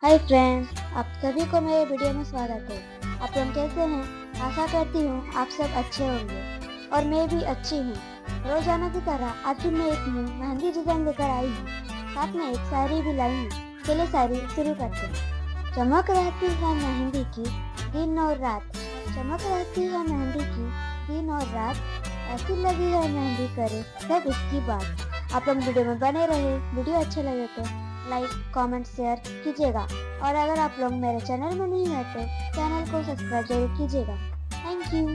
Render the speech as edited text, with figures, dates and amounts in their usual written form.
Hi friends, आप सभी को मेरे वीडियो में स्वागत है। आप लोग कैसे हैं? आशा करती हूँ आप सब अच्छे होंगे और मैं भी अच्छी हूँ। रोजाना की तरह आज भी मैं एक न्यू मेहंदी डिजाइन लेकर आई हूँ। साथ में एक शायरी भी लाई हूँ। चलिए शायरी शुरू करते हैं। चमक रहती है मेहंदी की दिन और रात, चमक रहती है मेहंदी की दिन और रात, ऐसी लगी है मेहंदी करे सब इसकी बात। आप लोग वीडियो में बने रहे। वीडियो अच्छे लगे तो लाइक कमेंट शेयर कीजिएगा और अगर आप लोग मेरे चैनल में नहीं हैं तो चैनल को सब्सक्राइब जरूर कीजिएगा। Thank you.